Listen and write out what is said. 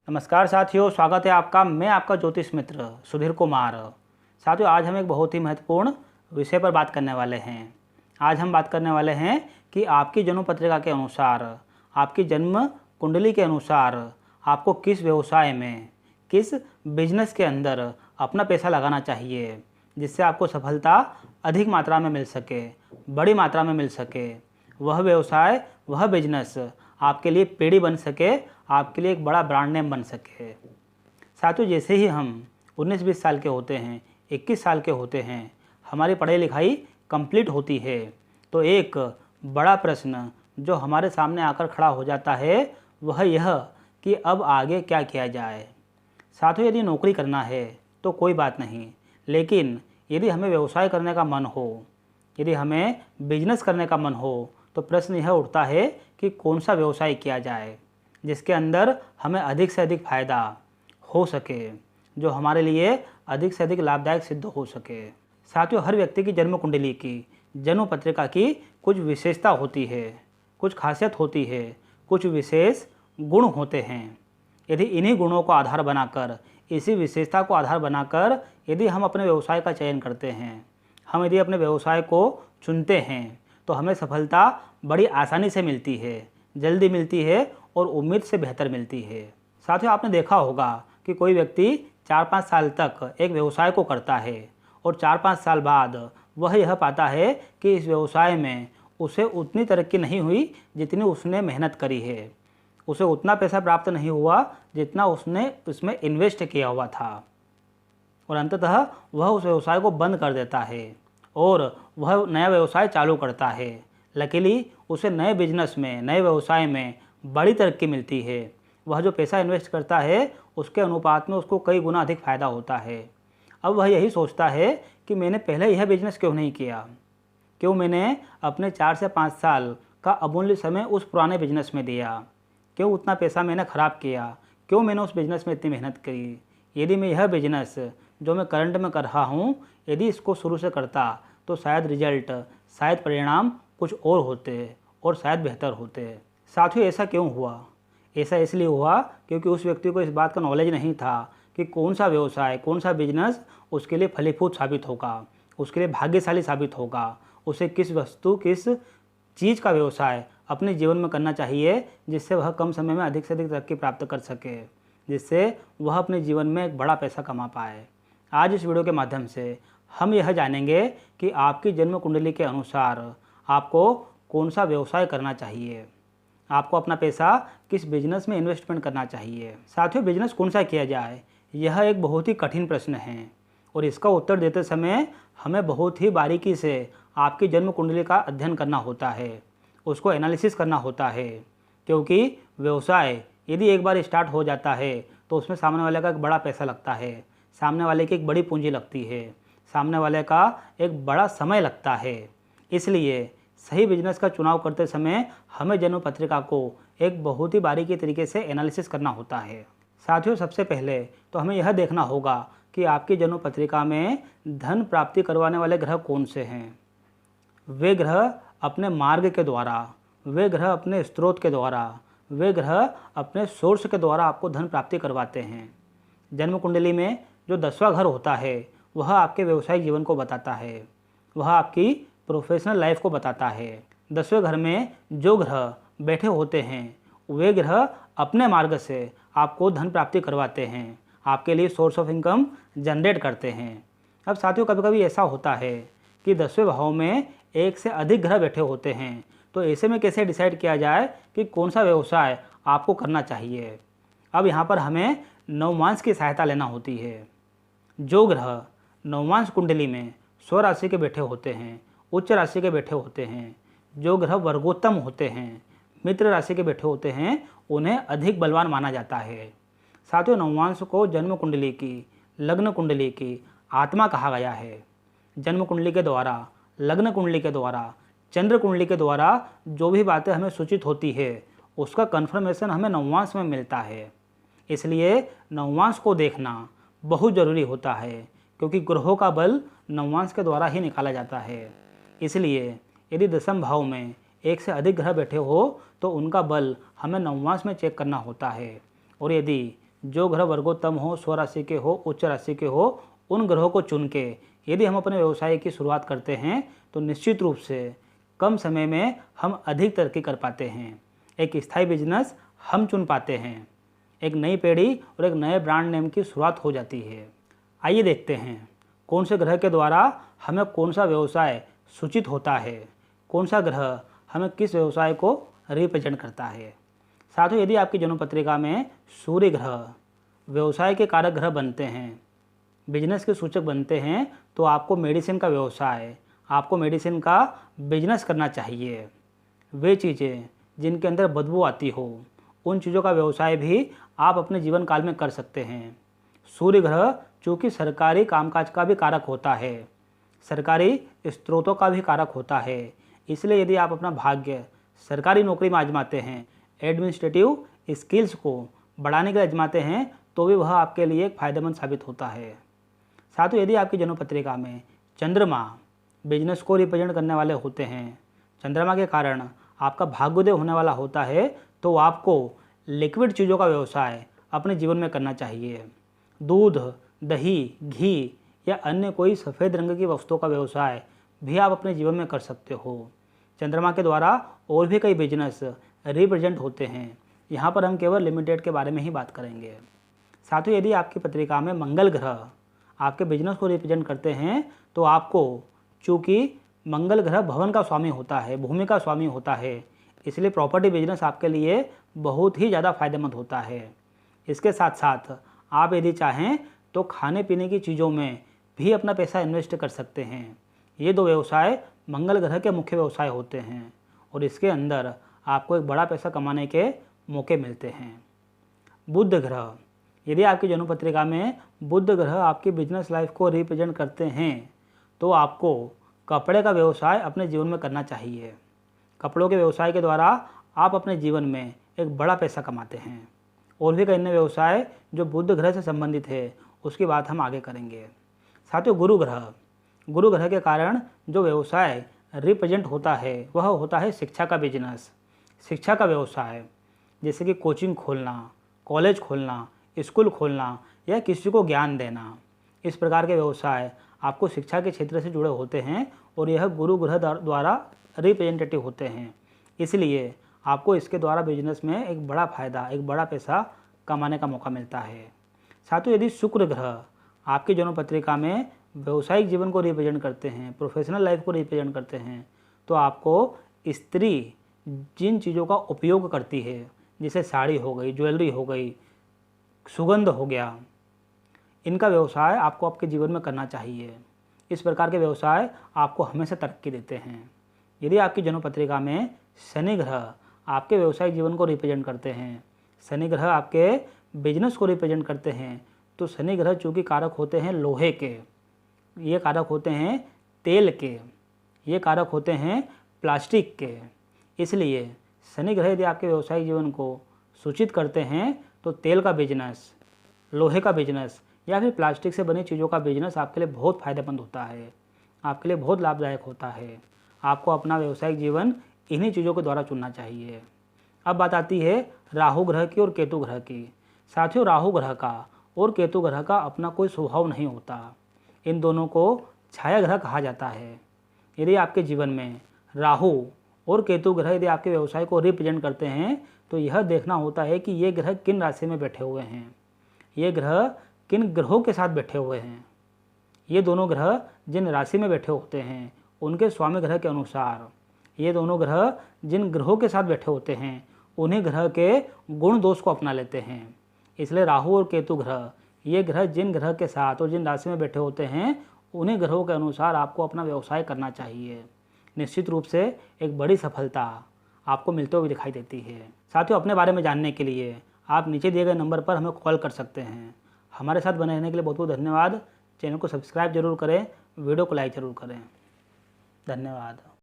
नमस्कार साथियों, स्वागत है आपका। मैं आपका ज्योतिष मित्र सुधीर कुमार। साथियों, आज हम एक बहुत ही महत्वपूर्ण विषय पर बात करने वाले हैं। आज हम बात करने वाले हैं कि आपकी जन्म पत्रिका के अनुसार, आपकी जन्म कुंडली के अनुसार आपको किस व्यवसाय में, किस बिजनेस के अंदर अपना पैसा लगाना चाहिए, जिससे आपको सफलता अधिक मात्रा में मिल सके, बड़ी मात्रा में मिल सके। वह व्यवसाय, वह बिजनेस आपके लिए पेड़ी बन सके, आपके लिए एक बड़ा ब्रांड नेम बन सके। साथियों, जैसे ही हम 19-20 साल के होते हैं, 21 साल के होते हैं, हमारी पढ़ाई लिखाई कंप्लीट होती है, तो एक बड़ा प्रश्न जो हमारे सामने आकर खड़ा हो जाता है वह यह कि अब आगे क्या किया जाए। साथियों, यदि नौकरी करना है तो कोई बात नहीं, लेकिन यदि हमें व्यवसाय करने का मन हो, यदि हमें बिजनेस करने का मन हो, तो प्रश्न यह उठता है कि कौन सा व्यवसाय किया जाए जिसके अंदर हमें अधिक से अधिक फ़ायदा हो सके, जो हमारे लिए अधिक से अधिक लाभदायक सिद्ध हो सके। साथियों, हर व्यक्ति की जन्म कुंडली की, जन्म पत्रिका की कुछ विशेषता होती है, कुछ खासियत होती है, कुछ विशेष गुण होते हैं। यदि इन्हीं गुणों को आधार बनाकर, इसी विशेषता को आधार बनाकर यदि हम अपने व्यवसाय का चयन करते हैं, हम यदि अपने व्यवसाय को चुनते हैं, तो हमें सफलता बड़ी आसानी से मिलती है, जल्दी मिलती है और उम्मीद से बेहतर मिलती है। साथियों, आपने देखा होगा कि कोई व्यक्ति 4-5 साल तक एक व्यवसाय को करता है और 4-5 साल बाद वह यह पाता है कि इस व्यवसाय में उसे उतनी तरक्की नहीं हुई जितनी उसने मेहनत करी है, उसे उतना पैसा प्राप्त नहीं हुआ जितना उसने उसमें इन्वेस्ट किया हुआ था, और अंततः वह उस व्यवसाय को बंद कर देता है और वह नया व्यवसाय चालू करता है। लकीली उसे नए बिजनेस में, नए व्यवसाय में बड़ी तरक्की मिलती है। वह जो पैसा इन्वेस्ट करता है उसके अनुपात में उसको कई गुना अधिक फ़ायदा होता है। अब वह यही सोचता है कि मैंने पहले यह बिजनेस क्यों नहीं किया, क्यों मैंने अपने 4 से 5 साल का अमूल्य समय उस पुराने बिजनेस में दिया, क्यों उतना पैसा मैंने ख़राब किया, क्यों मैंने उस बिज़नेस में इतनी मेहनत करी। यदि मैं यह बिजनेस जो मैं करंट में कर रहा हूँ, यदि इसको शुरू से करता तो शायद रिजल्ट, शायद परिणाम कुछ और होते और शायद बेहतर होते। साथियों, ऐसा क्यों हुआ? ऐसा इसलिए हुआ क्योंकि उस व्यक्ति को इस बात का नॉलेज नहीं था कि कौन सा व्यवसाय, कौन सा बिजनेस उसके लिए फलीभूत साबित होगा, उसके लिए भाग्यशाली साबित होगा। उसे किस वस्तु, किस चीज़ का व्यवसाय अपने जीवन में करना चाहिए जिससे वह कम समय में अधिक से अधिक तरक्की प्राप्त कर सके, जिससे वह अपने जीवन में एक बड़ा पैसा कमा पाए। आज इस वीडियो के माध्यम से हम यह जानेंगे कि आपकी जन्म कुंडली के अनुसार आपको कौन सा व्यवसाय करना चाहिए, आपको अपना पैसा किस बिजनेस में इन्वेस्टमेंट करना चाहिए। साथियों, बिजनेस कौन सा किया जाए, यह एक बहुत ही कठिन प्रश्न है और इसका उत्तर देते समय हमें बहुत ही बारीकी से आपकी जन्म कुंडली का अध्ययन करना होता है, उसको एनालिसिस करना होता है, क्योंकि व्यवसाय यदि एक बार स्टार्ट हो जाता है तो उसमें सामने वाले का एक बड़ा पैसा लगता है, सामने वाले की एक बड़ी पूंजी लगती है, सामने वाले का एक बड़ा समय लगता है। इसलिए सही बिजनेस का चुनाव करते समय हमें जन्म पत्रिका को एक बहुत ही बारीकी तरीके से एनालिसिस करना होता है। साथियों, सबसे पहले तो हमें यह देखना होगा कि आपकी जन्म पत्रिका में धन प्राप्ति करवाने वाले ग्रह कौन से हैं। वे ग्रह अपने मार्ग के द्वारा, वे ग्रह अपने स्रोत के द्वारा, वे ग्रह अपने सोर्स के द्वारा आपको धन प्राप्ति करवाते हैं। जन्म कुंडली में जो 10वां घर होता है वह आपके व्यवसायिक जीवन को बताता है, वह आपकी प्रोफेशनल लाइफ को बताता है। 10वें घर में जो ग्रह बैठे होते हैं वे ग्रह अपने मार्ग से आपको धन प्राप्ति करवाते हैं, आपके लिए सोर्स ऑफ इनकम जनरेट करते हैं। अब साथियों, कभी कभी ऐसा होता है कि 10वें भाव में एक से अधिक ग्रह बैठे होते हैं, तो ऐसे में कैसे डिसाइड किया जाए कि कौन सा व्यवसाय आपको करना चाहिए। अब यहाँ पर हमें नवमांश की सहायता लेना होती है। जो ग्रह नवमांश कुंडली में स्व राशि के बैठे होते हैं, उच्च राशि के बैठे होते हैं, जो ग्रह वर्गोत्तम होते हैं, मित्र राशि के बैठे होते हैं, उन्हें अधिक बलवान माना जाता है। साथियों, नवमांश को जन्म कुंडली की, लग्न कुंडली की आत्मा कहा गया है। जन्म कुंडली के द्वारा, लग्न कुंडली के द्वारा, चंद्र कुंडली के द्वारा जो भी बातें हमें सूचित होती है उसका कन्फर्मेशन हमें नवमांश में मिलता है। इसलिए नवमांश को देखना बहुत ज़रूरी होता है, क्योंकि ग्रहों का बल नवमांश के द्वारा ही निकाला जाता है। इसलिए यदि 10वें भाव में एक से अधिक ग्रह बैठे हो तो उनका बल हमें नवमांश में चेक करना होता है, और यदि जो ग्रह वर्गोत्तम हो, स्वराशि के हो, उच्च राशि के हो, उन ग्रहों को चुन के यदि हम अपने व्यवसाय की शुरुआत करते हैं तो निश्चित रूप से कम समय में हम अधिक तरक्की कर पाते हैं। एक स्थायी बिजनेस हम चुन पाते हैं। एक नई पीढ़ी और एक नए ब्रांड नेम की शुरुआत हो जाती है। आइए देखते हैं कौन से ग्रह के द्वारा हमें कौन सा व्यवसाय सूचित होता है, कौन सा ग्रह हमें किस व्यवसाय को रिप्रेजेंट करता है। साथियों, यदि आपकी जन्म पत्रिका में सूर्य ग्रह व्यवसाय के कारक ग्रह बनते हैं, बिजनेस के सूचक बनते हैं, तो आपको मेडिसिन का व्यवसाय, आपको मेडिसिन का बिजनेस करना चाहिए। वे चीज़ें जिनके अंदर बदबू आती हो, उन चीज़ों का व्यवसाय भी आप अपने जीवन काल में कर सकते हैं। सूर्य ग्रह चूँकि सरकारी कामकाज का भी कारक होता है, सरकारी स्रोतों का भी कारक होता है, इसलिए यदि आप अपना भाग्य सरकारी नौकरी में आजमाते हैं, एडमिनिस्ट्रेटिव स्किल्स को बढ़ाने के लिए आजमाते हैं, तो भी वह आपके लिए एक फ़ायदेमंद साबित होता है। साथ ही यदि आपकी जन्म पत्रिका में चंद्रमा बिजनेस को रिप्रेजेंट करने वाले होते हैं, चंद्रमा के कारण आपका भाग्योदय होने वाला होता है, तो आपको लिक्विड चीज़ों का व्यवसाय अपने जीवन में करना चाहिए। दूध, दही, घी या अन्य कोई सफ़ेद रंग की वस्तुओं का व्यवसाय भी आप अपने जीवन में कर सकते हो। चंद्रमा के द्वारा और भी कई बिजनेस रिप्रेजेंट होते हैं। यहाँ पर हम केवल लिमिटेड के बारे में ही बात करेंगे। साथियों, यदि आपकी पत्रिका में मंगल ग्रह आपके बिजनेस को रिप्रेजेंट करते हैं, तो आपको, चूँकि मंगल ग्रह भवन का स्वामी होता है, भूमि का स्वामी होता है, इसलिए प्रॉपर्टी बिजनेस आपके लिए बहुत ही ज़्यादा फायदेमंद होता है। इसके साथ साथ आप यदि चाहें तो खाने पीने की चीज़ों में भी अपना पैसा इन्वेस्ट कर सकते हैं। ये दो व्यवसाय मंगल ग्रह के मुख्य व्यवसाय होते हैं और इसके अंदर आपको एक बड़ा पैसा कमाने के मौके मिलते हैं। बुध ग्रह, यदि आपकी जन्म पत्रिका में बुध ग्रह आपकी बिजनेस लाइफ को रिप्रेजेंट करते हैं, तो आपको कपड़े का व्यवसाय अपने जीवन में करना चाहिए। कपड़ों के व्यवसाय के द्वारा आप अपने जीवन में एक बड़ा पैसा कमाते हैं। और भी कई अन्य व्यवसाय जो बुध ग्रह से संबंधित है, उसकी बात हम आगे करेंगे। साथियों, गुरु ग्रह के कारण जो व्यवसाय रिप्रेजेंट होता है वह होता है शिक्षा का बिजनेस, शिक्षा का व्यवसाय, जैसे कि कोचिंग खोलना, कॉलेज खोलना, स्कूल खोलना या किसी को ज्ञान देना। इस प्रकार के व्यवसाय आपको शिक्षा के क्षेत्र से जुड़े होते हैं और यह गुरु ग्रह द्वारा रिप्रेजेंटेटिव होते हैं, इसलिए आपको इसके द्वारा बिजनेस में एक बड़ा फ़ायदा, एक बड़ा पैसा कमाने का मौका मिलता है। साथियों, यदि शुक्र ग्रह आपकी जन्म पत्रिका में व्यवसायिक जीवन को रिप्रेजेंट करते हैं, प्रोफेशनल लाइफ को रिप्रेजेंट करते हैं, तो आपको स्त्री जिन चीज़ों का उपयोग करती है, जैसे साड़ी हो गई, ज्वेलरी हो गई, सुगंध हो गया, इनका व्यवसाय आपको आपके जीवन में करना चाहिए। इस प्रकार के व्यवसाय आपको हमेशा तरक्की देते हैं। यदि आपकी जन्म पत्रिका में शनि ग्रह आपके व्यवसायिक जीवन को रिप्रेजेंट करते हैं, शनि ग्रह आपके बिजनेस को रिप्रेजेंट करते हैं, तो शनि ग्रह चूँकि कारक होते हैं लोहे के, ये कारक होते हैं तेल के, ये कारक होते हैं प्लास्टिक के, इसलिए शनि ग्रह यदि आपके व्यवसायिक जीवन को सूचित करते हैं, तो तेल का बिजनेस, लोहे का बिजनेस या फिर प्लास्टिक से बनी चीज़ों का बिजनेस आपके लिए बहुत फ़ायदेमंद होता है, आपके लिए बहुत लाभदायक होता है। आपको अपना व्यवसायिक जीवन इन्हीं चीज़ों के द्वारा चुनना चाहिए। अब बात आती है राहु ग्रह की और केतु ग्रह की। साथियों, राहु ग्रह का और केतु ग्रह का अपना कोई स्वभाव नहीं होता, इन दोनों को छाया ग्रह कहा जाता है। यदि आपके जीवन में राहु और केतु ग्रह यदि आपके व्यवसाय को रिप्रेजेंट करते हैं, तो यह देखना होता है कि ये ग्रह किन राशि में बैठे हुए हैं, ये ग्रह किन ग्रहों के साथ बैठे हुए हैं। ये दोनों ग्रह जिन राशि में बैठे होते हैं, उनके स्वामी ग्रह के अनुसार ये दोनों ग्रह जिन ग्रहों के साथ बैठे होते हैं, उन्हीं ग्रह के गुण दोष को अपना लेते हैं। इसलिए राहु और केतु ग्रह, ये ग्रह जिन ग्रह के साथ और जिन राशि में बैठे होते हैं, उन्हीं ग्रहों के अनुसार आपको अपना व्यवसाय करना चाहिए। निश्चित रूप से एक बड़ी सफलता आपको मिलते हुए दिखाई देती है। साथियों, अपने बारे में जानने के लिए आप नीचे दिए गए नंबर पर हमें कॉल कर सकते हैं। हमारे साथ बने रहने के लिए बहुत बहुत धन्यवाद। चैनल को सब्सक्राइब जरूर करें, वीडियो को लाइक ज़रूर करें। धन्यवाद।